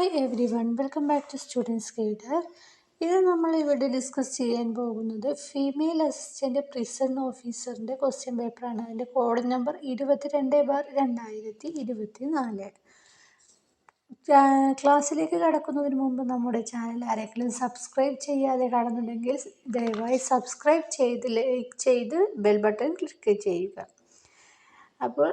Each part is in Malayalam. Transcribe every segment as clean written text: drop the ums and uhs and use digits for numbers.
Hi everyone, welcome back to students guide. ഇത് നമ്മൾ ഇവിടെ ഡിസ്കസ് ചെയ്യാൻ പോകുന്നത് ഫീമെയിൽ അസിസ്റ്റൻ്റ് പ്രിസൺ ഓഫീസറിൻ്റെ ക്വസ്റ്റ്യൻ പേപ്പറാണ്. അതിൻ്റെ കോഡ് നമ്പർ 22/2024. ക്ലാസ്സിലേക്ക് കടക്കുന്നതിന് മുമ്പ് നമ്മുടെ ചാനൽ ആരെങ്കിലും സബ്സ്ക്രൈബ് ചെയ്യാതെ കാണുന്നുണ്ടെങ്കിൽ ദയവായി സബ്സ്ക്രൈബ് ചെയ്ത് ലൈക്ക് ചെയ്ത് ബെൽ ബട്ടൺ ക്ലിക്ക് ചെയ്യുക. അപ്പോൾ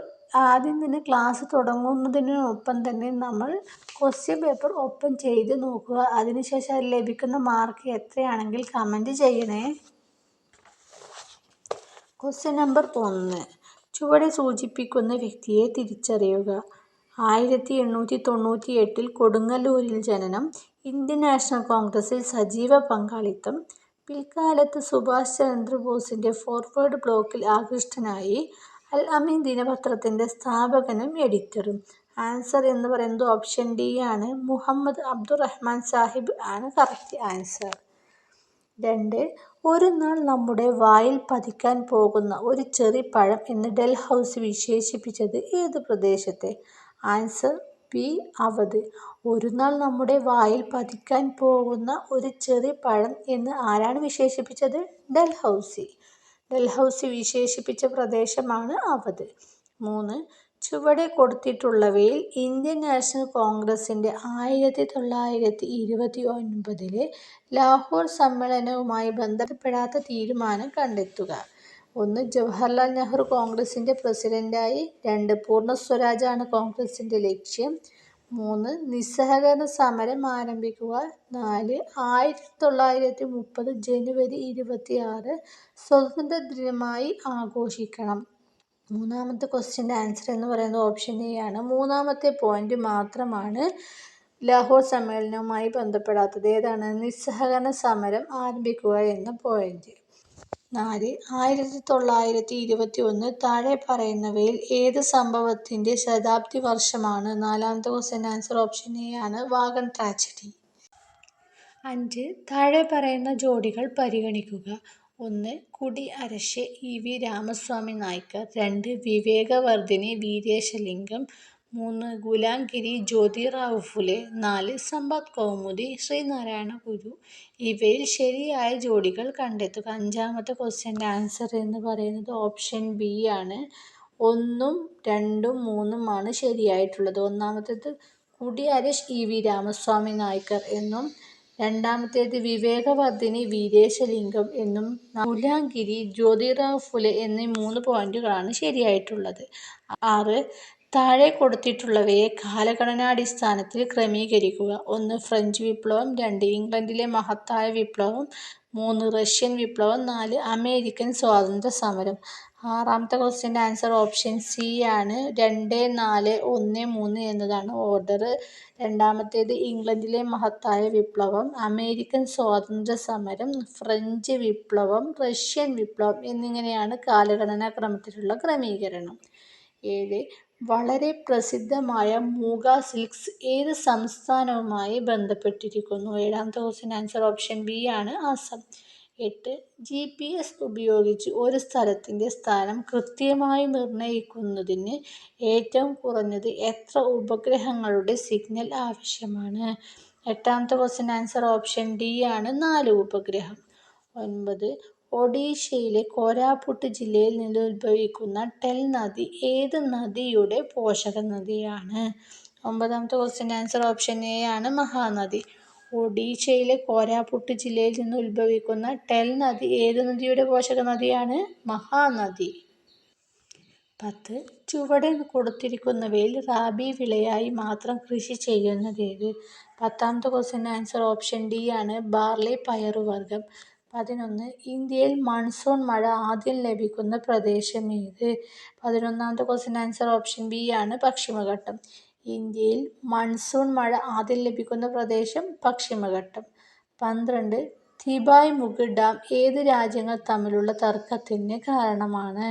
ആദ്യം തന്നെ ക്ലാസ് തുടങ്ങുന്നതിനൊപ്പം തന്നെ നമ്മൾ ക്വസ്റ്റ്യൻ പേപ്പർ ഓപ്പൺ ചെയ്ത് നോക്കുക. അതിനുശേഷം അതിൽ ലഭിക്കുന്ന മാർക്ക് എത്രയാണെങ്കിൽ കമൻറ്റ് ചെയ്യണേ. Question number 1. ചുവടെ സൂചിപ്പിക്കുന്ന വ്യക്തിയെ തിരിച്ചറിയുക. 1898 കൊടുങ്ങല്ലൂരിൽ ജനനം. ഇന്ത്യൻ നാഷണൽ കോൺഗ്രസിൽ സജീവ പങ്കാളിത്തം. പിൽക്കാലത്ത് സുഭാഷ് ചന്ദ്രബോസിൻ്റെ ഫോർവേഡ് ബ്ലോക്കിൽ ആകൃഷ്ടനായി. അൽ അമീൻ ദിനപത്രത്തിൻ്റെ സ്ഥാപകനും എഡിറ്ററും. ആൻസർ എന്ന് പറയുന്നത് ഓപ്ഷൻ ഡി ആണ്. മുഹമ്മദ് അബ്ദുറഹ്മാൻ സാഹിബ് ആണ് കറക്റ്റ് ആൻസർ. 2. ഒരു നാൾ നമ്മുടെ വായിൽ പതിക്കാൻ പോകുന്ന ഒരു ചെറിപ്പഴം എന്ന് ഡൽഹൌസി വിശേഷിപ്പിച്ചത് ഏത് പ്രദേശത്തെ? Answer B Awadh. ഒരു നാൾ നമ്മുടെ വായിൽ പതിക്കാൻ പോകുന്ന ഒരു ചെറിപ്പഴം എന്ന് ആരാണ് വിശേഷിപ്പിച്ചത്? ഡൽഹൌസി വിശേഷിപ്പിച്ച പ്രദേശമാണ് അവധ്. 3. ചുവടെ കൊടുത്തിട്ടുള്ളവയിൽ ഇന്ത്യൻ നാഷണൽ കോൺഗ്രസിൻ്റെ 1929 ലാഹോർ സമ്മേളനവുമായി ബന്ധപ്പെടാത്ത തീരുമാനം കണ്ടെത്തുക. 1. ജവഹർലാൽ നെഹ്റു കോൺഗ്രസിൻ്റെ പ്രസിഡന്റായി. 2. പൂർണ്ണ സ്വരാജാണ് കോൺഗ്രസിൻ്റെ ലക്ഷ്യം. 3. നിസ്സഹകരണ സമരം ആരംഭിക്കുക. 4. 1930 ജനുവരി 26 സ്വാതന്ത്ര്യ ദിനമായി ആഘോഷിക്കണം. മൂന്നാമത്തെ ക്വസ്റ്റ്യൻ്റെ ആൻസർ എന്ന് പറയുന്നത് ഓപ്ഷൻ എ ആണ്. മൂന്നാമത്തെ പോയിന്റ് മാത്രമാണ് ലാഹോർ സമ്മേളനവുമായി ബന്ധപ്പെടാത്തത്. ഏതാണ്? നിസ്സഹകരണ സമരം ആരംഭിക്കുക എന്ന പോയിന്റ്. 4. 1921 താഴെ പറയുന്നവയിൽ ഏത് സംഭവത്തിൻ്റെ ശതാബ്ദി വർഷമാണ്? നാലാമത്തെ ക്വസ്റ്റ്യൻ ആൻസർ ഓപ്ഷൻ എ ആണ്. Wagon tragedy. 5. താഴെ പറയുന്ന ജോഡികൾ പരിഗണിക്കുക. 1. കുടി അരശ് ഇ.വി. രാമസ്വാമി നായ്ക്കർ. 2. വിവേകവർധിനി വീരേശലിംഗം. 3. ഗുലാംഗിരി ജ്യോതിറാവു ഫുലെ. 4. സമ്പത്ത് കൗമുദി ശ്രീനാരായണ ഗുരു. ഇവയിൽ ശരിയായ ജോഡികൾ കണ്ടെത്തുക. അഞ്ചാമത്തെ ക്വസ്റ്റ്യൻ്റെ ആൻസർ എന്ന് പറയുന്നത് ഓപ്ഷൻ ബി ആണ്. 1, 2, 3 ആണ് ശരിയായിട്ടുള്ളത്. ഒന്നാമത്തേത് കുടി അരശ് ഇ.വി. രാമസ്വാമി നായ്ക്കർ എന്നും, രണ്ടാമത്തേത് വിവേകവർധിനി വീരേശലിംഗം എന്നും, ഗുലാംഗിരി ജ്യോതിറാവു ഫുലെ എന്നീ 3 പോയിന്റുകളാണ് ശരിയായിട്ടുള്ളത്. 6. താഴെ കൊടുത്തിട്ടുള്ളവയെ കാലഗണനാടിസ്ഥാനത്തിൽ ക്രമീകരിക്കുക. 1. ഫ്രഞ്ച് വിപ്ലവം. 2. ഇംഗ്ലണ്ടിലെ മഹത്തായ വിപ്ലവം. 3. റഷ്യൻ വിപ്ലവം. 4. അമേരിക്കൻ സ്വാതന്ത്ര്യ സമരം. ആറാമത്തെ ക്വസ്റ്റ്യൻ്റെ ആൻസർ ഓപ്ഷൻ സി ആണ്. 2, 4, 1, 3 എന്നതാണ് ഓർഡർ. രണ്ടാമത്തേത് ഇംഗ്ലണ്ടിലെ മഹത്തായ വിപ്ലവം, അമേരിക്കൻ സ്വാതന്ത്ര്യ സമരം, ഫ്രഞ്ച് വിപ്ലവം, റഷ്യൻ വിപ്ലവം എന്നിങ്ങനെയാണ് കാലഗണനാ ക്രമത്തിലുള്ള ക്രമീകരണം. 7. വളരെ പ്രസിദ്ധമായ മൂഗ സിൽക്സ് ഏത് സംസ്ഥാനവുമായി ബന്ധപ്പെട്ടിരിക്കുന്നു? ഏഴാമത്തെ ക്വസ്റ്റ്യൻ ആൻസർ ഓപ്ഷൻ ബി ആണ്. ആസാം. 8. GPS ഉപയോഗിച്ച് ഒരു സ്ഥലത്തിൻ്റെ സ്ഥാനം കൃത്യമായി നിർണ്ണയിക്കുന്നതിന് ഏറ്റവും കുറഞ്ഞത് എത്ര ഉപഗ്രഹങ്ങളുടെ സിഗ്നൽ ആവശ്യമാണ്? എട്ടാമത്തെ ക്വസ്റ്റ്യൻ ആൻസർ ഓപ്ഷൻ ഡി ആണ്. 4 ഉപഗ്രഹം. 9. ഒഡീഷയിലെ കോരാപുട്ട് ജില്ലയിൽ നിന്ന് ഉത്ഭവിക്കുന്ന ടെൽ നദി ഏത് നദിയുടെ പോഷക നദിയാണ്? ഒമ്പതാമത്തെ ക്വസ്റ്റ്യൻ്റെ ആൻസർ ഓപ്ഷൻ എ ആണ്. മഹാനദി. ഒഡീഷയിലെ കോരാപുട്ട് ജില്ലയിൽ നിന്ന് ഉത്ഭവിക്കുന്ന ടെൽ നദി ഏത് നദിയുടെ പോഷക നദിയാണ്? മഹാനദി. 10. ചുവടെ കൊടുത്തിരിക്കുന്നവയിൽ റാബി വിളയായി മാത്രം കൃഷി ചെയ്യുന്നതേത്? പത്താമത്തെ ക്വസ്റ്റ്യൻ ആൻസർ ഓപ്ഷൻ ഡി ആണ്. ബാർലി പയറുവർഗ്ഗം. 11. ഇന്ത്യയിൽ മൺസൂൺ മഴ ആദ്യം ലഭിക്കുന്ന പ്രദേശം ഏത്? 11ാമത്തെ ക്വസ്റ്റ്യൻ ആൻസർ ഓപ്ഷൻ ബി ആണ്. പശ്ചിമഘട്ടം. ഇന്ത്യയിൽ മൺസൂൺ മഴ ആദ്യം ലഭിക്കുന്ന പ്രദേശം പശ്ചിമഘട്ടം. 12. തിബായ് മുഗ് ഡാം ഏത് രാജ്യങ്ങൾ തമ്മിലുള്ള തർക്കത്തിന് കാരണമാണ്?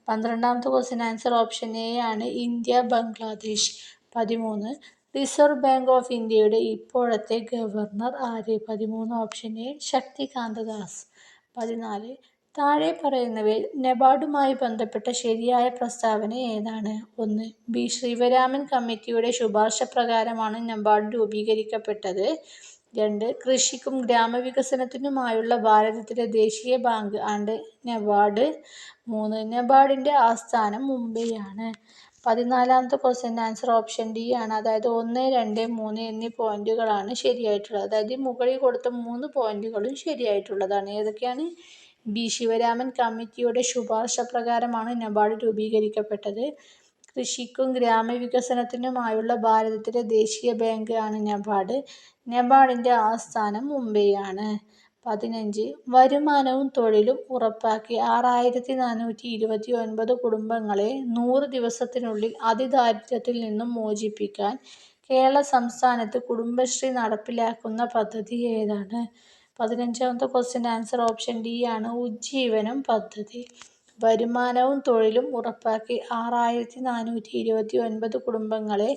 12ാമത്തെ ക്വസ്റ്റ്യൻ ആൻസർ ഓപ്ഷൻ എ ആണ്. India Bangladesh. 13. Reserve bank of ഇന്ത്യയുടെ ഇപ്പോഴത്തെ ഗവർണർ ആര്? 13 ഓപ്ഷൻ എ ശക്തികാന്ത ദാസ്. 14. താഴെ പറയുന്നവയിൽ നബാർഡുമായി ബന്ധപ്പെട്ട ശരിയായ പ്രസ്താവന ഏതാണ്? 1. ബി. ശ്രീവരാമൻ കമ്മിറ്റിയുടെ ശുപാർശ പ്രകാരമാണ് നബാർഡ് രൂപീകരിക്കപ്പെട്ടത്. 2. കൃഷിക്കും ഗ്രാമവികസനത്തിനുമായുള്ള ഭാരതത്തിലെ ദേശീയ ബാങ്ക് ആണ് നബാർഡ്. 3. നബാർഡിന്റെ ആസ്ഥാനം മുംബൈയാണ്. 14ാമത്തെ ക്വസ്റ്റ്യൻ്റെ ആൻസർ ഓപ്ഷൻ ഡി ആണ്. അതായത് 1, 2, 3 എന്നീ പോയിന്റുകളാണ് ശരിയായിട്ടുള്ളത്. അതായത് മുകളിൽ കൊടുത്ത 3 പോയിന്റുകളും ശരിയായിട്ടുള്ളതാണ്. ഏതൊക്കെയാണ്? ബി. ശിവരാമൻ കമ്മിറ്റിയുടെ ശുപാർശ പ്രകാരമാണ് നബാർഡ് രൂപീകരിക്കപ്പെട്ടത്. കൃഷിക്കും ഗ്രാമവികസനത്തിനുമായുള്ള ഭാരതത്തിലെ ദേശീയ ബാങ്ക് ആണ് നബാർഡ്. നബാർഡിന്റെ ആസ്ഥാനം മുംബൈയാണ്. 15. വരുമാനവും തൊഴിലും ഉറപ്പാക്കി 6429 കുടുംബങ്ങളെ 100 ദിവസത്തിനുള്ളിൽ അതിദാരിദ്ര്യത്തിൽ നിന്നും മോചിപ്പിക്കാൻ കേരള സംസ്ഥാനത്ത് കുടുംബശ്രീ നടപ്പിലാക്കുന്ന പദ്ധതി ഏതാണ്? 15ാമത്തെ ക്വസ്റ്റ്യൻ്റെ ആൻസർ ഓപ്ഷൻ ഡി ആണ്. ഉജ്ജീവനം പദ്ധതി. വരുമാനവും തൊഴിലും ഉറപ്പാക്കി 6429 കുടുംബങ്ങളെ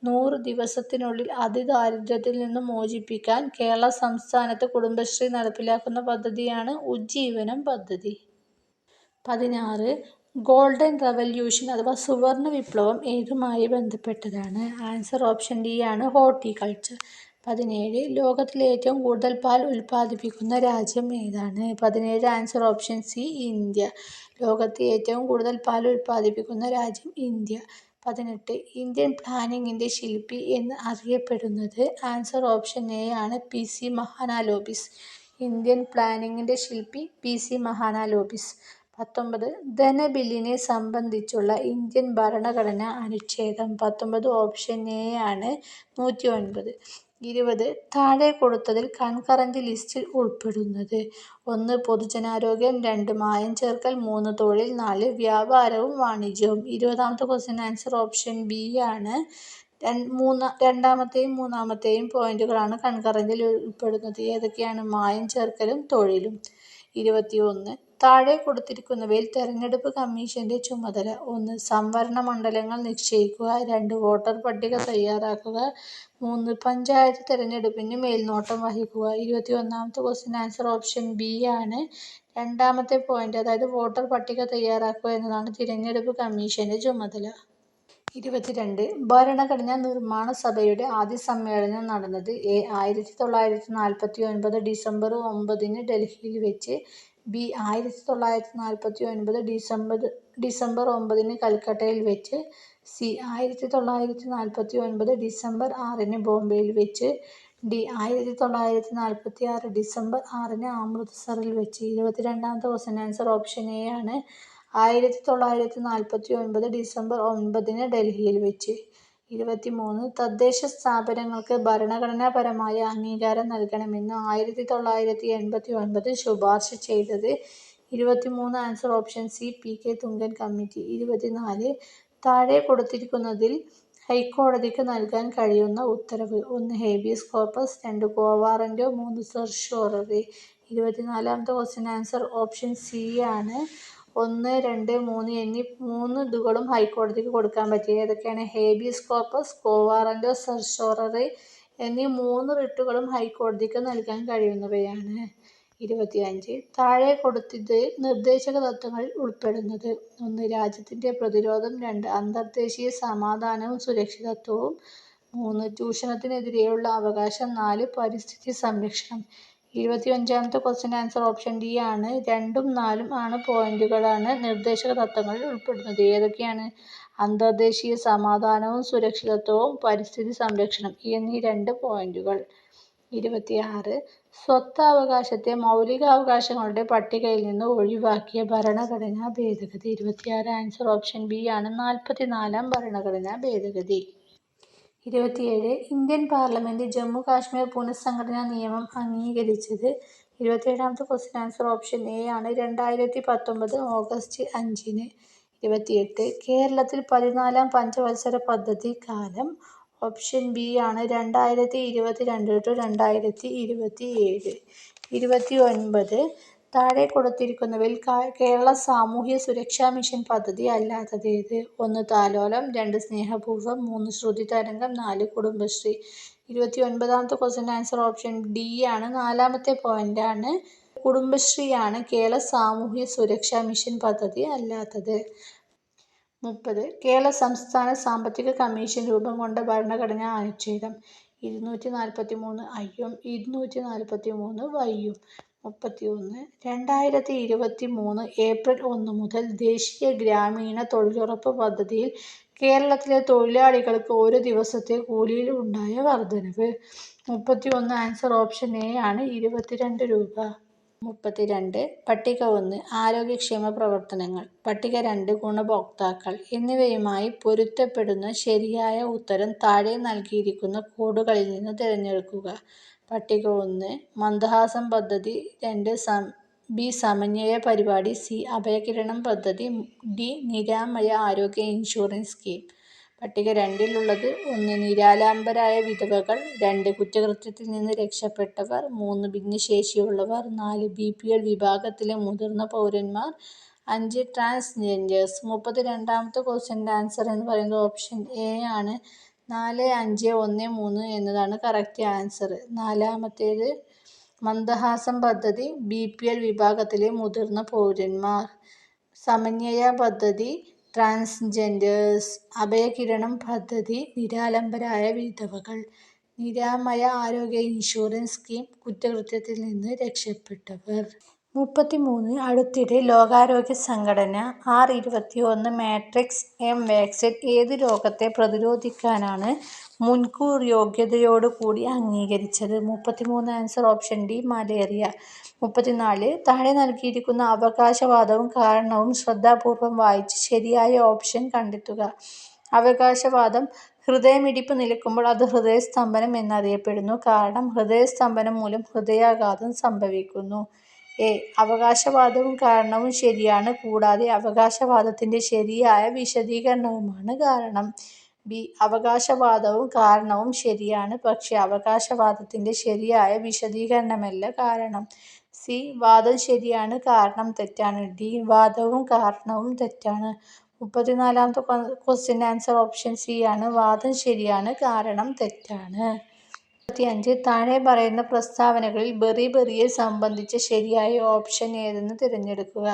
100 ദിവസത്തിനുള്ളിൽ അതിദാരിദ്ര്യത്തിൽ നിന്നും മോചിപ്പിക്കാൻ കേരള സംസ്ഥാനത്ത് കുടുംബശ്രീ നടപ്പിലാക്കുന്ന പദ്ധതിയാണ് ഉജ്ജീവനം പദ്ധതി. 16. ഗോൾഡൻ റവല്യൂഷൻ അഥവാ സുവർണ വിപ്ലവം ഏതുമായി ബന്ധപ്പെട്ടതാണ്? ആൻസർ ഓപ്ഷൻ ഡി ആണ്. ഹോർട്ടിക്കൾച്ചർ. 17. ലോകത്തിലെ ഏറ്റവും കൂടുതൽ പാൽ ഉൽപ്പാദിപ്പിക്കുന്ന രാജ്യം ഏതാണ്? 17 ആൻസർ ഓപ്ഷൻ സി ഇന്ത്യ. ലോകത്തെ ഏറ്റവും കൂടുതൽ പാൽ ഉൽപ്പാദിപ്പിക്കുന്ന രാജ്യം ഇന്ത്യ. 18. ഇന്ത്യൻ പ്ലാനിങ്ങിന്റെ ശില്പി എന്ന് അറിയപ്പെടുന്നത്? ആൻസർ ഓപ്ഷൻ എ ആണ്. പി. സി. മഹാലനോബിസ്. ഇന്ത്യൻ പ്ലാനിങ്ങിന്റെ ശില്പി പി. സി. മഹാലനോബിസ്. 19. ധനബില്ലിനെ സംബന്ധിച്ചുള്ള ഇന്ത്യൻ ഭരണഘടനാ അനുച്ഛേദം? 19 ഓപ്ഷൻ എ ആണ്. 109. 20. താഴെ കൊടുത്തതിൽ കൺകറന്റ് ലിസ്റ്റിൽ ഉൾപ്പെടുന്നത്? 1. പൊതുജനാരോഗ്യം. 2. മായം ചേർക്കൽ. 3. തൊഴിൽ. 4. വ്യാപാരവും വാണിജ്യവും. 20ാമത്തെ ക്വസ്റ്റ്യൻ ആൻസർ ഓപ്ഷൻ ബി ആണ്. രണ്ടാമത്തെയും മൂന്നാമത്തെയും പോയിന്റുകളാണ് കൺകറന്റിൽ ഉൾപ്പെടുന്നത്. ഏതൊക്കെയാണ്? മായം ചേർക്കലും തൊഴിലും. 21. താഴെ കൊടുത്തിരിക്കുന്നവയിൽ തെരഞ്ഞെടുപ്പ് കമ്മീഷന്റെ ചുമതല? 1. സംവരണ മണ്ഡലങ്ങൾ നിശ്ചയിക്കുക. 2. വോട്ടർ പട്ടിക തയ്യാറാക്കുക. 3. പഞ്ചായത്ത് തെരഞ്ഞെടുപ്പിന് മേൽനോട്ടം വഹിക്കുക. 21ാമത്തെ ക്വസ്റ്റ്യൻ ആൻസർ ഓപ്ഷൻ ബി ആണ്. രണ്ടാമത്തെ പോയിന്റ്, അതായത് വോട്ടർ പട്ടിക തയ്യാറാക്കുക എന്നതാണ് തിരഞ്ഞെടുപ്പ് കമ്മീഷന്റെ ചുമതല. 22. ഭരണഘടനാ നിർമ്മാണ സഭയുടെ ആദ്യ സമ്മേളനം നടന്നത്? എ. 1949 ഡിസംബർ 9 ഡൽഹിയിൽ വെച്ച്. ബി. 1949 ഡിസംബർ 9 കൽക്കട്ടയിൽ വെച്ച്. സി. 1949 ഡിസംബർ 6 ബോംബെയിൽ വെച്ച്. ഡി. 1946 ഡിസംബർ 6 അമൃത്സറിൽ വെച്ച്. 22ാമത്തെ ക്വസ്റ്റ്യൻ ആൻസർ ഓപ്ഷൻ എ ആണ്. 1949 ഡിസംബർ 9 ഡൽഹിയിൽ വെച്ച്. 23. തദ്ദേശ സ്ഥാപനങ്ങൾക്ക് ഭരണഘടനാപരമായ അംഗീകാരം നൽകണമെന്ന് 1989 ശുപാർശ ചെയ്തത്? 23 answer option C P. K. Thungan committee. 24. താഴെ കൊടുത്തിരിക്കുന്നതിൽ ഹൈക്കോടതിക്ക് നൽകാൻ കഴിയുന്ന ഉത്തരവ്? 1. Habeas corpus. 2. Quo warranto. 3. Certiorari. 24ാമത്തെ ക്വസ്റ്റ്യൻ ആൻസർ ഓപ്ഷൻ സി ആണ്. 1, 2, 3 എന്നീ 3 ഇതുകളും ഹൈക്കോടതിക്ക് കൊടുക്കാൻ പറ്റും. ഏതൊക്കെയാണ്? ഹേബിയസ് കോർപ്പസ്, ക്വോ വാറന്റോ, സെർച്ച്വറി എന്നീ 3 റിട്ടുകളും ഹൈക്കോടതിക്ക് നൽകാൻ കഴിയുന്നവയാണ്. 25. താഴെ കൊടുത്തത് നിർദ്ദേശക തത്വങ്ങളിൽ ഉൾപ്പെടുന്നത്? 1. രാജ്യത്തിന്റെ പ്രതിരോധം. 2. അന്തർദേശീയ സമാധാനവും സുരക്ഷിതത്വവും. 3. ചൂഷണത്തിനെതിരെയുള്ള അവകാശം. 4. പരിസ്ഥിതി സംരക്ഷണം. 25ാമത്തെ ക്വസ്റ്റ്യൻ ആൻസർ ഓപ്ഷൻ ഡി ആണ്. 2ഉം 4ഉം ആണ് പോയിന്റുകളാണ് നിർദ്ദേശക തത്വങ്ങളിൽ ഉൾപ്പെടുന്നത്. ഏതൊക്കെയാണ്? അന്തർദേശീയ സമാധാനവും സുരക്ഷിതത്വവും പരിസ്ഥിതി സംരക്ഷണം എന്നീ 2 പോയിന്റുകൾ. 26. സ്വത്തവകാശത്തെ മൗലികാവകാശങ്ങളുടെ പട്ടികയിൽ നിന്ന് ഒഴിവാക്കിയ ഭരണഘടനാ ഭേദഗതി? 26 ആൻസർ ഓപ്ഷൻ ബി ആണ്. 44ാം ഭരണഘടനാ ഭേദഗതി. 27. ഇന്ത്യൻ പാർലമെന്റ് ജമ്മു കാശ്മീർ പുനഃസംഘടനാ നിയമം അംഗീകരിച്ചത്? 27ാമത്തെ ക്വസ്റ്റ്യൻ ആൻസർ ഓപ്ഷൻ എ ആണ്. 2019 ഓഗസ്റ്റ് 5. 28. കേരളത്തിൽ 14ാം പഞ്ചവത്സര പദ്ധതി കാലം? ഓപ്ഷൻ ബി ആണ്. 2022 to 2027. 29. താഴെ കൊടുത്തിരിക്കുന്നവയിൽ കേരള സാമൂഹ്യ സുരക്ഷാ മിഷൻ പദ്ധതി അല്ലാത്തതേത്? 1. താലോലം. 2. സ്നേഹപൂർവം. 3. ശ്രുതി തരംഗം. 4. കുടുംബശ്രീ. 29ാമത്തെ ക്വസ്റ്റ്യൻ ആൻസർ ഓപ്ഷൻ ഡി ആണ്. 4ാമത്തെ പോയിന്റ് ആണ്. കുടുംബശ്രീയാണ് കേരള സാമൂഹ്യ സുരക്ഷാ മിഷൻ പദ്ധതി അല്ലാത്തത്. 30. കേരള സംസ്ഥാന സാമ്പത്തിക കമ്മീഷൻ രൂപം കൊണ്ട ഭരണഘടനാ അനുച്ഛേദം 243 ഐയും 243 വൈയും. 31. 2023 ഏപ്രിൽ 1 മുതൽ ദേശീയ ഗ്രാമീണ തൊഴിലുറപ്പ് പദ്ധതിയിൽ കേരളത്തിലെ തൊഴിലാളികൾക്ക് ഒരു ദിവസത്തെ കൂലിയിൽ ഉണ്ടായ വർധനവ്. 31 ആൻസർ ഓപ്ഷൻ എ ആണ്, 22 രൂപ. 32. പട്ടിക 1 ആരോഗ്യക്ഷേമ പ്രവർത്തനങ്ങൾ, പട്ടിക 2 ഗുണഭോക്താക്കൾ എന്നിവയുമായി പൊരുത്തപ്പെടുന്ന ശരിയായ ഉത്തരം താഴെ നൽകിയിരിക്കുന്ന കോഡുകളിൽ നിന്ന് തിരഞ്ഞെടുക്കുക. പട്ടിക 1 മന്ദഹാസം പദ്ധതി, 2 ബി സമന്വയ പരിപാടി, സി അഭയകിരണം പദ്ധതി, ഡി നിരാമയ ആരോഗ്യ ഇൻഷുറൻസ് സ്കീം. പട്ടിക 2 ഉള്ളത് 1 നിരാലംബരായ വിധവകൾ, 2 കുറ്റകൃത്യത്തിൽ നിന്ന് രക്ഷപ്പെട്ടവർ, 3 ഭിന്നശേഷിയുള്ളവർ, 4 BPL വിഭാഗത്തിലെ മുതിർന്ന പൗരന്മാർ, 5 ട്രാൻസ്ജെൻഡേഴ്സ്. 32ാമത്തെ ക്വസ്റ്റ്യൻ്റെ ആൻസർ എന്ന് പറയുന്നത് ഓപ്ഷൻ എ ആണ്. 4, 5, 1, 3 എന്നതാണ് കറക്റ്റ് ആൻസർ. നാലാമത്തേത് മന്ദഹാസം പദ്ധതി, BPL വിഭാഗത്തിലെ മുതിർന്ന പൗരന്മാർ. സമന്വയ പദ്ധതി ട്രാൻസ്ജെൻഡേഴ്സ്. അഭയകിരണം പദ്ധതി നിരാലംബരായ വിധവകൾ. നിരാമയ ആരോഗ്യ ഇൻഷുറൻസ് സ്കീം കുറ്റകൃത്യത്തിൽ നിന്ന് രക്ഷപ്പെട്ടവർ. 33. അടുത്തിടെ ലോകാരോഗ്യ സംഘടന R21 മാട്രിക്സ് എം വാക്സിൻ ഏത് രോഗത്തെ പ്രതിരോധിക്കാനാണ് മുൻകൂർ യോഗ്യതയോടുകൂടി അംഗീകരിച്ചത്? 33 ആൻസർ ഓപ്ഷൻ ഡി മലേറിയ. 34. താഴെ നൽകിയിരിക്കുന്ന അവകാശവാദവും കാരണവും ശ്രദ്ധാപൂർവം വായിച്ച് ശരിയായ ഓപ്ഷൻ കണ്ടെത്തുക. അവകാശവാദം: ഹൃദയമിടിപ്പ് നിലയ്ക്കുമ്പോൾ അത് ഹൃദയസ്തംഭനം എന്നറിയപ്പെടുന്നു, കാരണം ഹൃദയസ്തംഭനം മൂലം ഹൃദയാഘാതം സംഭവിക്കുന്നു. എ. അവകാശവാദവും കാരണവും ശരിയാണ്, കൂടാതെ അവകാശവാദത്തിന്റെ ശരിയായ വിശദീകരണവുമാണ് കാരണം. ബി. അവകാശവാദവും കാരണവും ശരിയാണ്, പക്ഷേ അവകാശവാദത്തിന്റെ ശരിയായ വിശദീകരണമല്ല കാരണം. സി. വാദം ശരിയാണ്, കാരണം തെറ്റാണ്. ഡി. വാദവും കാരണവും തെറ്റാണ്. 34ാമത്തെ ക്വസ്റ്റ്യൻ്റെ ആൻസർ ഓപ്ഷൻ സി ആണ്. വാദം ശരിയാണ്, കാരണം തെറ്റാണ്. 35. താഴെ പറയുന്ന പ്രസ്താവനകളിൽ ബെറി-ബെറിയെ സംബന്ധിച്ച ശരിയായ ഓപ്ഷൻ ഏതെന്ന് തിരഞ്ഞെടുക്കുക.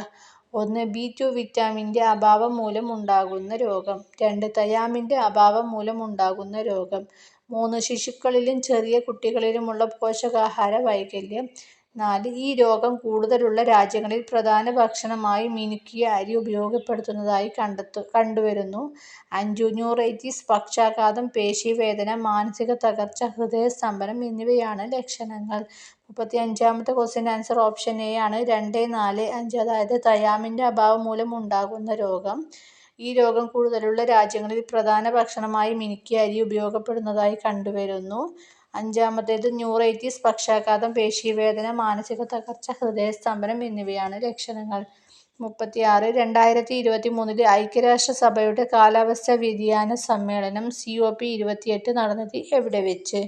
1. B2 വിറ്റാമിൻ്റെ അഭാവം മൂലം ഉണ്ടാകുന്ന രോഗം. 2. തയാമിൻ്റെ അഭാവം മൂലം ഉണ്ടാകുന്ന രോഗം. 3. ശിശുക്കളിലും ചെറിയ കുട്ടികളിലുമുള്ള പോഷകാഹാര വൈകല്യം. 4. ഈ രോഗം കൂടുതലുള്ള രാജ്യങ്ങളിൽ പ്രധാന ഭക്ഷണമായി മിനുക്കിയ അരി ഉപയോഗപ്പെടുത്തുന്നതായി കണ്ടുവരുന്നു. 5. ന്യൂറൈറ്റിസ്, പക്ഷാഘാതം, പേശീവേദന, മാനസിക തകർച്ച, ഹൃദയസ്തംഭനം എന്നിവയാണ് ലക്ഷണങ്ങൾ. 35ാമത്തെ ക്വസ്റ്റ്യൻ്റെ ആൻസർ ഓപ്ഷൻ എ ആണ്. 2, 4, 5. അതായത് തയാമിൻ്റെ അഭാവം മൂലം ഉണ്ടാകുന്ന രോഗം. ഈ രോഗം കൂടുതലുള്ള രാജ്യങ്ങളിൽ പ്രധാന ഭക്ഷണമായി മിനുക്കിയ അരി ഉപയോഗപ്പെടുന്നതായി കണ്ടുവരുന്നു. 5ാമത്തേത് ന്യൂറൈറ്റിസ്, പക്ഷാഘാതം, പേശീവേദന, മാനസിക തകർച്ച, ഹൃദയസ്തംഭനം എന്നിവയാണ് ലക്ഷണങ്ങൾ. 36. 2023 ഐക്യരാഷ്ട്രസഭയുടെ കാലാവസ്ഥാ വ്യതിയാന സമ്മേളനം COP28 നടന്നത് എവിടെ വെച്ച്?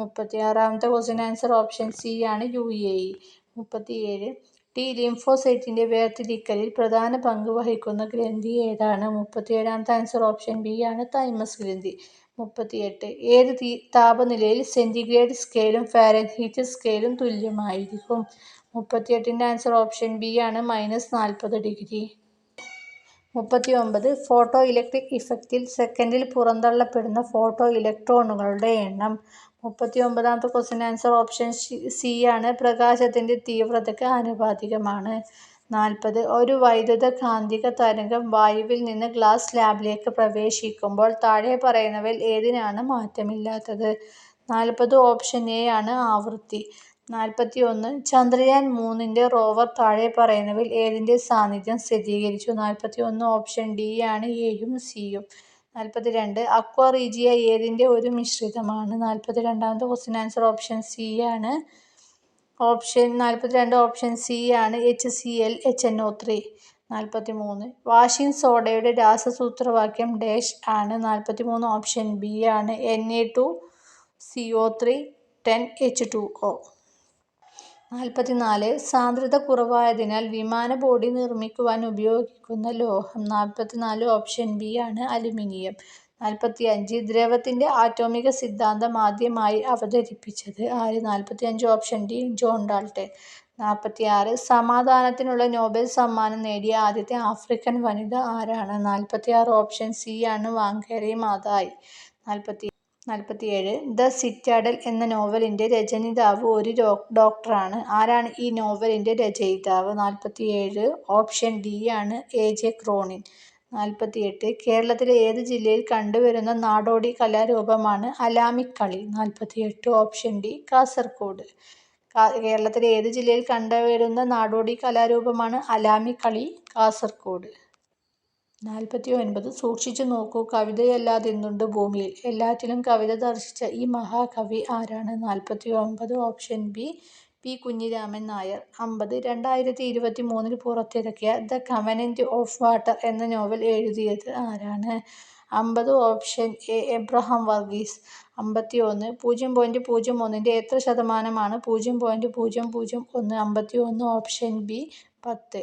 36ാമത്തെ ക്വസ്റ്റ്യൻ ആൻസർ ഓപ്ഷൻ സി ആണ്, UAE. 37. T ലിംഫോസൈറ്റിന്റെ വേർതിരിക്കലിൽ പ്രധാന പങ്ക് വഹിക്കുന്ന ഗ്രന്ഥി ഏതാണ്? 37ാമത്തെ ആൻസർ ഓപ്ഷൻ ബി ആണ്, തൈമസ് ഗ്രന്ഥി. 38. ഏത് താപനിലയിൽ സെന്റിഗ്രേഡ് സ്കെയിലും ഫാരൻഹീറ്റ് സ്കെയിലും തുല്യമായിരിക്കും? 38ന്റെ ആൻസർ ഓപ്ഷൻ ബി ആണ്, -40 ഡിഗ്രി. 39. ഫോട്ടോ ഇലക്ട്രിക് ഇഫക്റ്റിൽ സെക്കൻഡിൽ പുറന്തള്ളപ്പെടുന്ന ഫോട്ടോ ഇലക്ട്രോണുകളുടെ എണ്ണം. 39ാമത്തെ ക്വസ്റ്റ്യൻ ആൻസർ ഓപ്ഷൻ സി ആണ്, പ്രകാശത്തിന്റെ തീവ്രതയ്ക്ക് ആനുപാതികമാണ്. 40. ഒരു വൈദ്യുത കാന്തിക തരംഗം വായുവിൽ നിന്ന് ഗ്ലാസ് സ്ലാബിലേക്ക് പ്രവേശിക്കുമ്പോൾ താഴെ പറയുന്നവയിൽ ഏതിനാണ് മാറ്റമില്ലാത്തത്? 40 ഓപ്ഷൻ എ ആണ്, ആവൃത്തി. 41. ചന്ദ്രയാൻ 3ന്റെ റോവർ താഴെ പറയുന്നവയിൽ ഏതിന്റെ സാന്നിധ്യം സ്ഥിരീകരിച്ചു? 41 ഓപ്ഷൻ ഡി ആണ്, എയും സിയും. 42. അക്വ റീജിയ ഏതിന്റെ ഒരു മിശ്രിതമാണ്? 42ാമത്തെ ക്വസ്റ്റ്യൻ ആൻസർ ഓപ്ഷൻ സി ആണ്. 42 ഓപ്ഷൻ സി ആണ്, HCl HNO3. 43. വാഷിംഗ് സോഡയുടെ രാസസൂത്രവാക്യം ഡാഷ് ആണ്? 43 ഓപ്ഷൻ ബി ആണ്, Na2CO3 10H2O. 44. സാന്ദ്രത കുറവായതിനാൽ വിമാന ബോഡി നിർമ്മിക്കുവാൻ ഉപയോഗിക്കുന്ന ലോഹം. 44 ഓപ്ഷൻ ബി ആണ്, അലുമിനിയം. 45 ദ്രവത്തിന്റെ ആറ്റോമിക സിദ്ധാന്തം ആദ്യമായി അവതരിപ്പിച്ചത് ആര്? 45 ഓപ്ഷൻ ഡി ജോൺ ഡാൾട്ടൺ. 46 സമാധാനത്തിനുള്ള നോബൽ സമ്മാനം നേടിയ ആദ്യത്തെ ആഫ്രിക്കൻ വനിത ആരാണ്? 46 ഓപ്ഷൻ സി ആണ് വാങ്കേരി മാതായ്. 47 ദ സിറ്റാഡൽ എന്ന നോവലിന്റെ രചയിതാവ് ഒരു ഡോക്ടറാണ്. ആരാണ് ഈ നോവലിന്റെ രചയിതാവ്? 47 ഓപ്ഷൻ ഡി ആണ് എ.ജെ. ക്രോണിൻ. 48 കേരളത്തിലെ ഏത് ജില്ലയിൽ കണ്ടുവരുന്ന നാടോടി കലാരൂപമാണ് അലാമിക്കളി? 48 option D Kasaragod. കേരളത്തിലെ ഏത് ജില്ലയിൽ കണ്ടുവരുന്ന നാടോടി കലാരൂപമാണ് അലാമിക്കളി? കാസർഗോഡ്. 49 സൂക്ഷിച്ചു നോക്കൂ, കവിതയല്ലാതെന്തുണ്ട് ഭൂമിയിൽ? എല്ലാറ്റിലും കവിത ദർശിച്ച ഈ മഹാകവി ആരാണ്? 49 option B P Kunhiraman Nair. 50 2023 പുറത്തിറക്കിയ ദ കവനന്റ് ഓഫ് വാട്ടർ എന്ന നോവൽ എഴുതിയത് ആരാണ്? 50 ഓപ്ഷൻ എ എബ്രഹാം വർഗീസ്. 51 0.01ന്റെ എത്ര ശതമാനമാണ് 0.001? 51 ഓപ്ഷൻ ബി 10.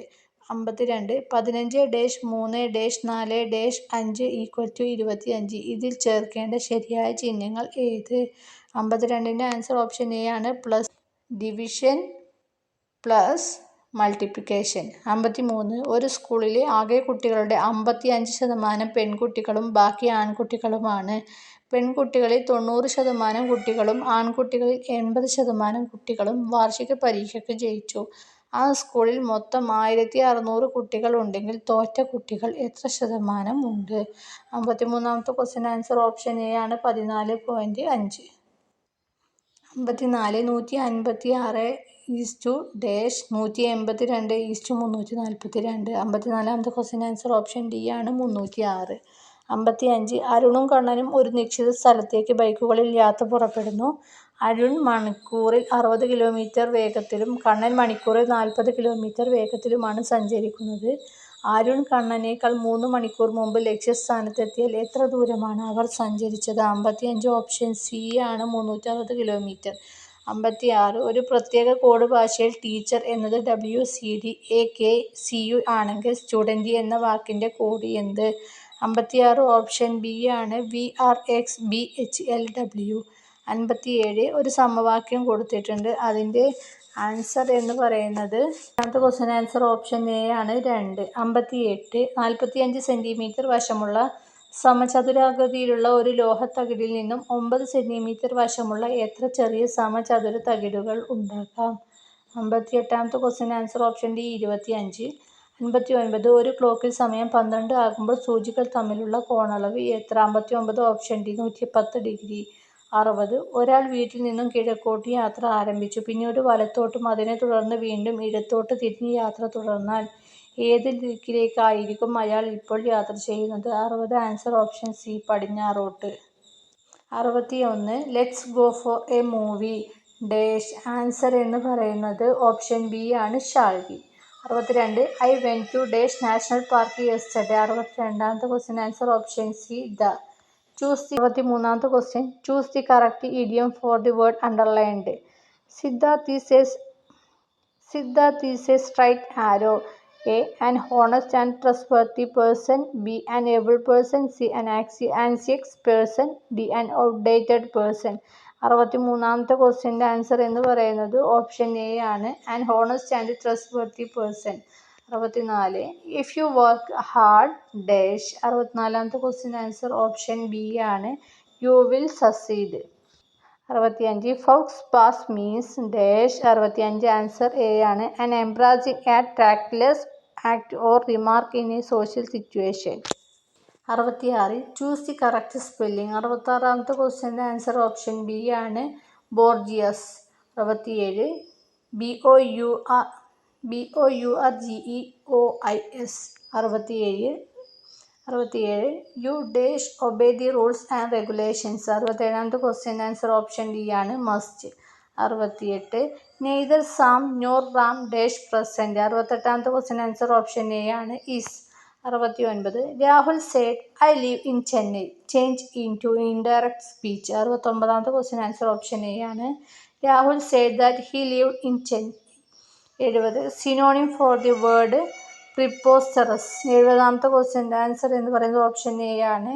52 15-3-4-5 ഇതിൽ ചേർക്കേണ്ട ശരിയായ ചിഹ്നങ്ങൾ ഏത്? 52ന്റെ ആൻസർ ഓപ്ഷൻ എ ആണ് പ്ലസ് ഡിവിഷൻ പ്ലസ് മൾട്ടിപ്ലിക്കേഷൻ. 53 ഒരു സ്കൂളിലെ ആകെ കുട്ടികളുടെ 55% പെൺകുട്ടികളും ബാക്കി ആൺകുട്ടികളുമാണ്. പെൺകുട്ടികളിൽ 90% കുട്ടികളും ആൺകുട്ടികളിൽ 80% കുട്ടികളും വാർഷിക പരീക്ഷയ്ക്ക് ജയിച്ചു. ആ സ്കൂളിൽ മൊത്തം 1600 കുട്ടികൾ ഉണ്ടെങ്കിൽ തോറ്റ കുട്ടികൾ എത്ര ശതമാനം ഉണ്ട്? 53ാമത്തെ ക്വസ്റ്റ്യൻ ആൻസർ ഓപ്ഷൻ എ ആണ് 14.5. 54 156:182:342. 54ാമത്തെ ക്വസ്റ്റ്യൻ ആൻസർ ഓപ്ഷൻ ഡി ആണ് 306. 55 അരുണും കണ്ണനും ഒരു നിശ്ചിത സ്ഥലത്തേക്ക് ബൈക്കുകളിൽ യാത്ര പുറപ്പെടുന്നു. അരുൺ മണിക്കൂറിൽ 60 കിലോമീറ്റർ വേഗത്തിലും കണ്ണൻ മണിക്കൂറിൽ 40 കിലോമീറ്റർ വേഗത്തിലുമാണ് സഞ്ചരിക്കുന്നത്. അരുൺ കണ്ണനേക്കാൾ 3 മണിക്കൂർ മുമ്പ് ലക്ഷ്യസ്ഥാനത്തെത്തിയാൽ എത്ര ദൂരമാണ് അവർ സഞ്ചരിച്ചത്? 55 ഓപ്ഷൻ സി ആണ് 360 കിലോമീറ്റർ. 56 ഒരു പ്രത്യേക കോഡ് ഭാഷയിൽ ടീച്ചർ എന്നത് WCDAKCU ആണെങ്കിൽ സ്റ്റുഡന്റ് എന്ന വാക്കിന്റെ കോഡ് എന്ത്? 56 ഓപ്ഷൻ ബി ആണ് VRXBHLW. 57 ഒരു സമവാക്യം കൊടുത്തിട്ടുണ്ട്, അതിന്റെ ആൻസർ എന്ന് പറയുന്നത് രണ്ടാമത്തെ ക്വസ്റ്റ്യൻ ആൻസർ ഓപ്ഷൻ എ ആണ് 2. 58 45 സെന്റിമീറ്റർ വശമുള്ള സമചതുരാകൃതിയിലുള്ള ഒരു ലോഹത്തകിടിൽ നിന്നും 9 സെന്റിമീറ്റർ വശമുള്ള എത്ര ചെറിയ സമചതുര തകിടുകൾ ഉണ്ടാക്കാം? 58ാമത്തെ ക്വസ്റ്റ്യൻ ആൻസർ ഓപ്ഷൻ ഡി 25. 59 ഒരു ക്ലോക്കിൽ സമയം 12 ആകുമ്പോൾ സൂചികൾ തമ്മിലുള്ള കോണളവ് എത്ര? 59 ഓപ്ഷൻ ഡി 110 ഡിഗ്രി. 60 ഒരാൾ വീട്ടിൽ നിന്നും കിഴക്കോട്ട് യാത്ര ആരംഭിച്ചു, പിന്നീട് വലത്തോട്ടും അതിനെ തുടർന്ന് വീണ്ടും ഇടത്തോട്ട് തിരിഞ്ഞ് യാത്ര തുടർന്നാൽ ഏത് ദിക്കിലേക്കായിരിക്കും അയാൾ ഇപ്പോൾ യാത്ര ചെയ്യുന്നത്? 60 ആൻസർ ഓപ്ഷൻ സി പടിഞ്ഞാറോട്ട്. 61 let's go for a movie dash answer എന്ന് പറയുന്നത് ഓപ്ഷൻ ബി ആണ് shall we. 62 I went to dash national park yesterday. 62ാമത്തെ question answer option C the. 63ാമത്തെ question choose the correct idiom for the word underlined. Siddharth is a straight arrow. A. An honest and trustworthy person. B. An able person. C. An anxious person. D. An outdated person. 63ാമത്തെ ക്വസ്റ്റ്യൻ്റെ ആൻസർ എന്ന് പറയുന്നത് ഓപ്ഷൻ എ ആണ് an honest and trustworthy person. 64 if you work hard dash. 64ാമത്തെ ക്വസ്റ്റ്യൻ ആൻസർ ഓപ്ഷൻ ബി ആണ് you will succeed. 65 faux pas means dash. 65 answer A ആണ് an embarrassing a tactless act or remark in a social situation. 66 choose the correct spelling. 66ാമത്തെ ക്വസ്റ്റ്യൻ്റെ ആൻസർ ഓപ്ഷൻ ബി ആണ് bourgeois. 67 BOURGEOIS. 67 you dash obey the rules and regulations. 67ാമത്തെ ക്വസ്റ്റ്യൻ ആൻസർ ഓപ്ഷൻ ഡി ആണ് must. 68 neither Sam nor Ram dash present. 68ാമത്തെ ക്വസ്റ്റ്യൻ ആൻസർ ഓപ്ഷൻ എ ആണ് is. 69 Rahul said I live in Chennai change into indirect speech. 69ാമത്തെ ക്വസ്റ്റ്യൻ ആൻസർ ഓപ്ഷൻ എ ആണ് Rahul said that he live in Chennai. 70 synonym for the word preposterous. 70ാമത്തെ ക്വസ്റ്റ്യൻ്റെ ആൻസർ എന്ന് പറയുന്നത് ഓപ്ഷൻ എ ആണ്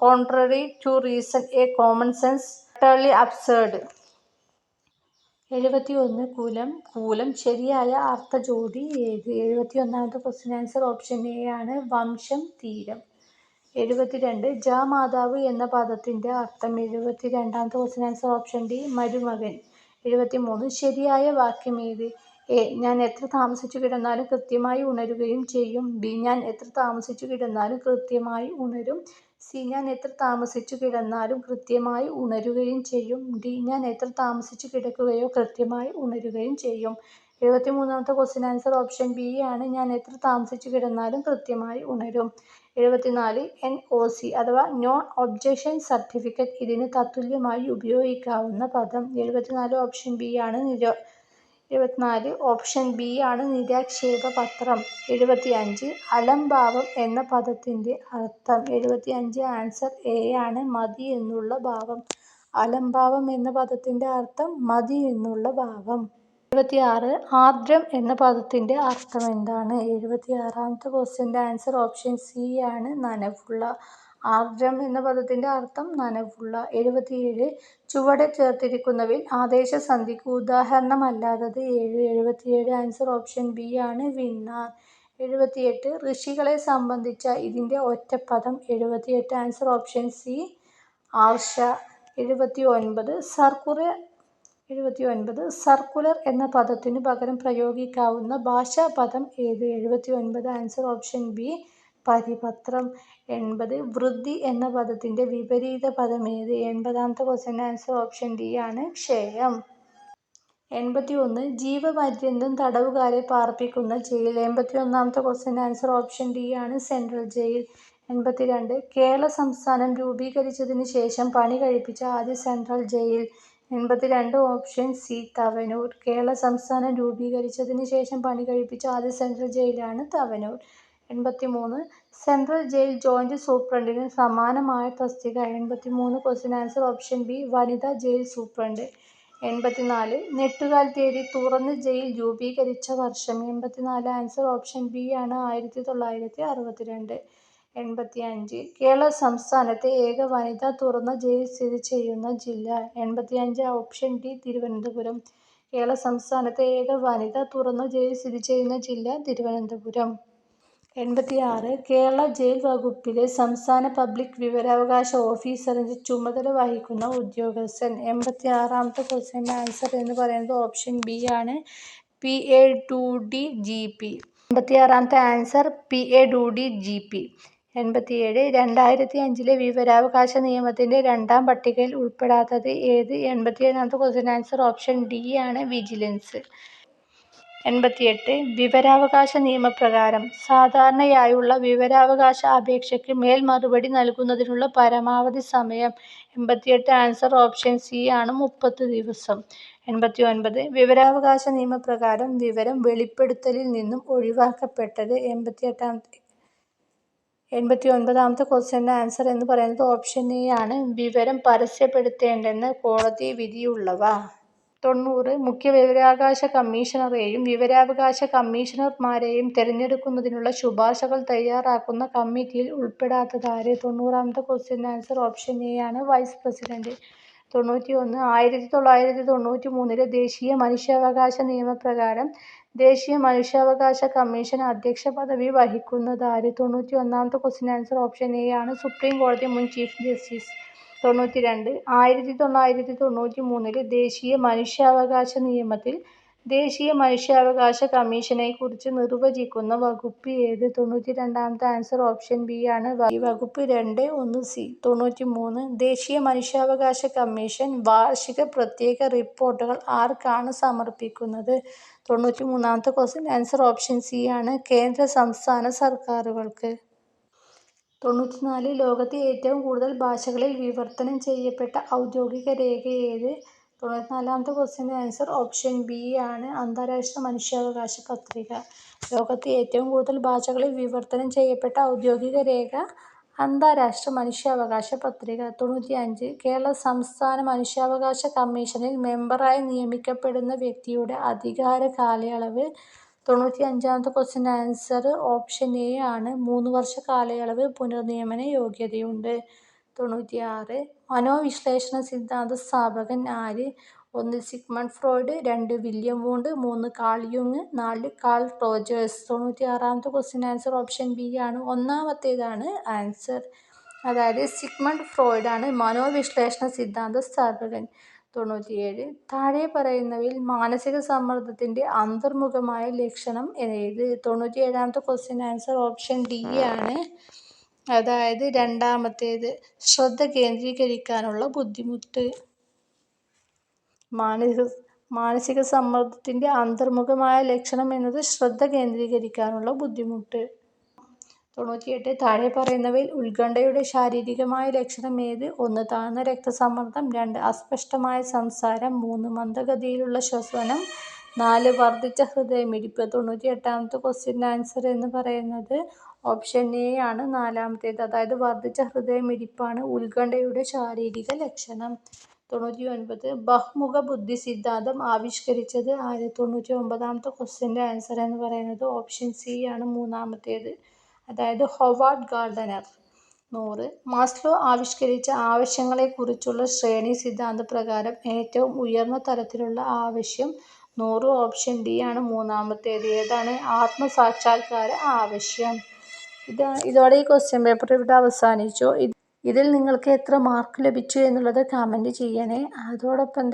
contrary to reason, a common sense, utterly absurd. 71 കൂലം ശരിയായ അർത്ഥജോഡി ഏത്? 71ാമത്തെ ക്വസ്റ്റ്യൻ ആൻസർ ഓപ്ഷൻ എ ആണ്, വംശം തീരം. 72 ജാമാതാവ് എന്ന പദത്തിന്റെ അർത്ഥം? 72ാമത്തെ ക്വസ്റ്റ്യൻ ആൻസർ ഓപ്ഷൻ ഡി, മരുമകൻ. 73 ശരിയായ വാക്യം ഏത്? എ, ഞാൻ എത്ര താമസിച്ചു കിടന്നാലും കൃത്യമായി ഉണരുകയും ചെയ്യും. ബി, ഞാൻ എത്ര താമസിച്ചു കിടന്നാലും കൃത്യമായി ഉണരും. സി, ഞാൻ എത്ര താമസിച്ചു കിടന്നാലും കൃത്യമായി ഉണരുകയും ചെയ്യും. ഡി, ഞാൻ എത്ര താമസിച്ചു കിടക്കുകയോ കൃത്യമായി ഉണരുകയും ചെയ്യും. 73ാമത്തെ ക്വസ്റ്റ്യൻ ആൻസർ ഓപ്ഷൻ ബി ആണ്, ഞാൻ എത്ര താമസിച്ചു കിടന്നാലും കൃത്യമായി ഉണരും. 74 NOC അഥവാ നോൺ ഒബ്ജക്ഷൻ സർട്ടിഫിക്കറ്റ് ഇതിന് തത്തുല്യമായി ഉപയോഗിക്കാവുന്ന പദം? 74 ഓപ്ഷൻ ബി ആണ് 74 ഓപ്ഷൻ ബി ആണ് നിരാക്ഷേപ പത്രം. 75 അലംഭാവം എന്ന പദത്തിന്റെ അർത്ഥം? 75 ആൻസർ എ ആണ്, മതി എന്നുള്ള ഭാവം. അലംഭാവം എന്ന പദത്തിന്റെ അർത്ഥം മതി എന്നുള്ള ഭാവം. 76 ആർദ്രം എന്ന പദത്തിന്റെ അർത്ഥം എന്താണ്? 76ാമത്തെ ക്വസ്റ്റ്യന്റെ ആൻസർ ഓപ്ഷൻ സി ആണ്, നനവുള്ള. ആർദ്രം എന്ന പദത്തിന്റെ അർത്ഥം നനവുള്ള. 77 ചുവടെ ചേർത്തിരിക്കുന്നവയിൽ ആദേശസന്ധിക്ക് ഉദാഹരണമല്ലാത്തത് ഏത്? 77 ആൻസർ ഓപ്ഷൻ ബി ആണ്, വിണ്ണാർ. 78 ഋഷികളെ സംബന്ധിച്ച ഇതിന്റെ ഒറ്റപ്പദം? 78 ആൻസർ ഓപ്ഷൻ സി, ആർഷ. 79 സർക്കുലർ എന്ന പദത്തിനു പകരം പ്രയോഗിക്കാവുന്ന ഭാഷാപദം ഏത്? 79 ആൻസർ ഓപ്ഷൻ ബി, പരിപത്രം. 80 വൃദ്ധി എന്ന പദത്തിന്റെ വിപരീത പദം ഏത്? 80ാമത്തെ ക്വസ്റ്റ്യൻ ആൻസർ ഓപ്ഷൻ ഡി ആണ്, ക്ഷയം. 81 ജീവപര്യന്തം തടവുകാരെ പാർപ്പിക്കുന്ന ജയിൽ? 81ാമത്തെ ക്വസ്റ്റ്യൻ ആൻസർ ഓപ്ഷൻ ഡി ആണ്, സെൻട്രൽ ജയിൽ. 82 കേരള സംസ്ഥാനം രൂപീകരിച്ചതിന് ശേഷം പണി കഴിപ്പിച്ച ആദ്യ central jail? 82 option C, Thavanur. Kerala സംസ്ഥാനം രൂപീകരിച്ചതിന് ശേഷം പണി കഴിപ്പിച്ച ആദ്യ സെൻട്രൽ ജയിലാണ് തവനൂർ. 83 സെൻട്രൽ ജയിൽ ജോയിന്റ് സൂപ്രണ്ടിന് സമാനമായ തസ്തിക? 83 ക്വസ്റ്റ്യൻ ആൻസർ ഓപ്ഷൻ ബി, വനിതാ ജയിൽ സൂപ്രണ്ട്. 84 നെട്ടുകാൽ തേടി തുറന്ന ജയിൽ രൂപീകരിച്ച വർഷം? 84 ആൻസർ ഓപ്ഷൻ ബി ആണ്, 1962. 85 കേരള സംസ്ഥാനത്തെ ഏക വനിതാ തുറന്ന ജയിൽ സ്ഥിതി ചെയ്യുന്ന ജില്ല? 85 ഓപ്ഷൻ ഡി, തിരുവനന്തപുരം. കേരള സംസ്ഥാനത്തെ ഏക വനിതാ തുറന്ന ജയിൽ സ്ഥിതി ചെയ്യുന്ന ജില്ല തിരുവനന്തപുരം. 86 കേരള ജയിൽ വകുപ്പിലെ സംസ്ഥാന പബ്ലിക് വിവരാവകാശ ഓഫീസറിന്റെ ചുമതല വഹിക്കുന്ന ഉദ്യോഗസ്ഥൻ? 86ാമത്തെ ക്വസ്റ്റ്യൻ ആൻസർ എന്ന് പറയുന്നത് ഓപ്ഷൻ ബി ആണ്, PA2D GP. 86ാമത്തെ answer PA2D GP. 87 2005 വിവരാവകാശ നിയമത്തിന്റെ രണ്ടാം പട്ടികയിൽ ഉൾപ്പെടാത്തത് ഏത്? 87ാമത്തെ ക്വസ്റ്റ്യൻ ആൻസർ ഓപ്ഷൻ ഡി ആണ്, വിജിലൻസ്. 88 വിവരാവകാശ നിയമപ്രകാരം സാധാരണയായുള്ള വിവരാവകാശ അപേക്ഷയ്ക്ക് മേൽ മറുപടി നൽകുന്നതിനുള്ള പരമാവധി സമയം? 88 ആൻസർ ഓപ്ഷൻ സി ആണ്, 30 ദിവസം. 89 വിവരാവകാശ നിയമപ്രകാരം വിവരം വെളിപ്പെടുത്തലിൽ നിന്നും ഒഴിവാക്കപ്പെട്ടത്? 89ാമത്തെ ക്വസ്റ്റ്യന്റെ ആൻസർ എന്ന് പറയുന്നത് ഓപ്ഷൻ എ ആണ്, വിവരം പരസ്യപ്പെടുത്തേണ്ടെന്ന് കോടതി വിധിയുള്ളവ. 90 മുഖ്യ വിവരാവകാശ കമ്മീഷണറെയും വിവരാവകാശ കമ്മീഷണർമാരെയും തെരഞ്ഞെടുക്കുന്നതിനുള്ള ശുപാർശകൾ തയ്യാറാക്കുന്ന കമ്മിറ്റിയിൽ ഉൾപ്പെടാത്തതാര്? 90ാമത്തെ ക്വസ്റ്റ്യൻ ആൻസർ ഓപ്ഷൻ എ ആണ്, വൈസ് പ്രസിഡന്റ്. 91 1993 ദേശീയ മനുഷ്യാവകാശ നിയമപ്രകാരം ദേശീയ മനുഷ്യാവകാശ കമ്മീഷൻ അധ്യക്ഷ പദവി വഹിക്കുന്നതാര്? 91ാമത്തെ ക്വസ്റ്റ്യൻ ആൻസർ ഓപ്ഷൻ എ ആണ്, സുപ്രീം കോടതി മുൻ ചീഫ് ജസ്റ്റിസ്. 92 1993 ദേശീയ മനുഷ്യാവകാശ നിയമത്തിൽ ദേശീയ മനുഷ്യാവകാശ കമ്മീഷനെക്കുറിച്ച് നിർവചിക്കുന്ന വകുപ്പ് ഏത്? 92ാമത്തെ ആൻസർ ഓപ്ഷൻ ബി ആണ്, വകുപ്പ് 2(1)(c). 93 ദേശീയ മനുഷ്യാവകാശ കമ്മീഷൻ വാർഷിക പ്രത്യേക റിപ്പോർട്ടുകൾ ആർക്കാണ് സമർപ്പിക്കുന്നത്? 93ാമത്തെ ക്വസ്റ്റ്യൻ ആൻസർ ഓപ്ഷൻ സി ആണ്, കേന്ദ്ര സംസ്ഥാന സർക്കാരുകൾക്ക്. 94 ലോകത്തെ ഏറ്റവും കൂടുതൽ ഭാഷകളിൽ വിവർത്തനം ചെയ്യപ്പെട്ട ഔദ്യോഗിക രേഖ ഏത്? 94ാമത്തെ ക്വസ്റ്റ്യന്റെ ആൻസർ ഓപ്ഷൻ ബി ആണ്, അന്താരാഷ്ട്ര മനുഷ്യാവകാശ പത്രിക. ലോകത്തെ ഏറ്റവും കൂടുതൽ ഭാഷകളിൽ വിവർത്തനം ചെയ്യപ്പെട്ട ഔദ്യോഗിക രേഖ അന്താരാഷ്ട്ര മനുഷ്യാവകാശ പത്രിക. 95 കേരള സംസ്ഥാന മനുഷ്യാവകാശ കമ്മീഷനിൽ മെമ്പറായി നിയമിക്കപ്പെടുന്ന വ്യക്തിയുടെ അധികാര കാലയളവ്? 95ാമത്തെ ക്വസ്റ്റ്യൻ ആൻസർ ഓപ്ഷൻ എ ആണ്, 3 വർഷ കാലയളവ് പുനർനിയമന യോഗ്യതയുണ്ട്. 96. മനോവിശ്ലേഷണ സിദ്ധാന്ത സ്ഥാപകൻ ആര്? 1 Sigmund Freud, 2 William Wundt, 3 Carl യുങ്, 4 കാൾ റോജേഴ്സ്. 96ാമത്തെ ക്വസ്റ്റ്യൻ ആൻസർ ഓപ്ഷൻ ബി ആണ്, ഒന്നാമത്തേതാണ് ആൻസർ. അതായത് സിഗ്മണ്ട് ഫ്രോയിഡ് ആണ് മനോവിശ്ലേഷണ സിദ്ധാന്ത സ്ഥാപകൻ. 97. താഴെ പറയുന്നവയിൽ മാനസിക സമ്മർദ്ദത്തിന്റെ അന്തർമുഖമായ ലക്ഷണം ഏത്? 97ാമത്തെ ക്വസ്റ്റ്യൻ ആൻസർ ഓപ്ഷൻ ഡി ആണ്, അതായത് രണ്ടാമത്തേത്, ശ്രദ്ധ കേന്ദ്രീകരിക്കാനുള്ള ബുദ്ധിമുട്ട്. മാനസിക സമ്മർദ്ദത്തിന്റെ അന്തർമുഖമായ ലക്ഷണം എന്നത് ശ്രദ്ധ കേന്ദ്രീകരിക്കാനുള്ള ബുദ്ധിമുട്ട്. 98. താഴെ പറയുന്നവയിൽ ഉത്കണ്ഠയുടെ ശാരീരികമായ ലക്ഷണം ഏത്? 1 താഴ്ന്ന രക്തസമ്മർദ്ദം, 2 അസ്പഷ്ടമായ സംസാരം, 3 മന്ദഗതിയിലുള്ള ശ്വസനം, 4 വർദ്ധിച്ച ഹൃദയമിടിപ്പ്. 98ാമത്തെ ക്വസ്റ്റ്യൻ ആൻസർ എന്ന് പറയുന്നത് ഓപ്ഷൻ എ ആണ്, നാലാമത്തേത്, അതായത് വർദ്ധിച്ച ഹൃദയമിടിപ്പാണ് ഉത്കണ്ഠയുടെ ശാരീരിക ലക്ഷണം. 99. ബഹുമുഖ ബുദ്ധി സിദ്ധാന്തം ആവിഷ്കരിച്ചത് ആര്? 99ാമത്തെ ക്വസ്റ്റ്യൻ്റെ ആൻസർ എന്ന് പറയുന്നത് ഓപ്ഷൻ സി ആണ്, മൂന്നാമത്തേത്, അതായത് ഹൊവാർഡ് ഗാർഡനർ. 100. മാസ്ലോ ആവിഷ്കരിച്ച ആവശ്യങ്ങളെക്കുറിച്ചുള്ള ശ്രേണി സിദ്ധാന്തപ്രകാരം ഏറ്റവും ഉയർന്ന തരത്തിലുള്ള ആവശ്യം? 100 ഓപ്ഷൻ ഡി ആണ്, മൂന്നാമത്തേത്, ഏതാണ്? ആത്മസാക്ഷാത്കാര ആവശ്യം. ഇതോടെ ഈ ക്വസ്റ്റ്യൻ പേപ്പർ ഇവിടെ അവസാനിച്ചു. ഇതിൽ നിങ്ങൾക്ക് എത്ര മാർക്ക് ലഭിച്ചു എന്നുള്ളത് കമൻറ്റ് ചെയ്യണേ. അതോടൊപ്പം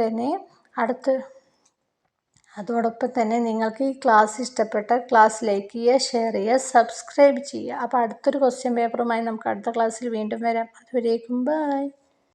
തന്നെ നിങ്ങൾക്ക് ഈ ക്ലാസ് ഇഷ്ടപ്പെട്ടാൽ ക്ലാസ് ലൈക്ക് ചെയ്യുക, ഷെയർ ചെയ്യുക, സബ്സ്ക്രൈബ് ചെയ്യുക. അപ്പോൾ അടുത്തൊരു ക്വസ്റ്റ്യൻ പേപ്പറുമായി നമുക്ക് അടുത്ത ക്ലാസ്സിൽ വീണ്ടും വരാം. അതുവരേക്കും ബൈ.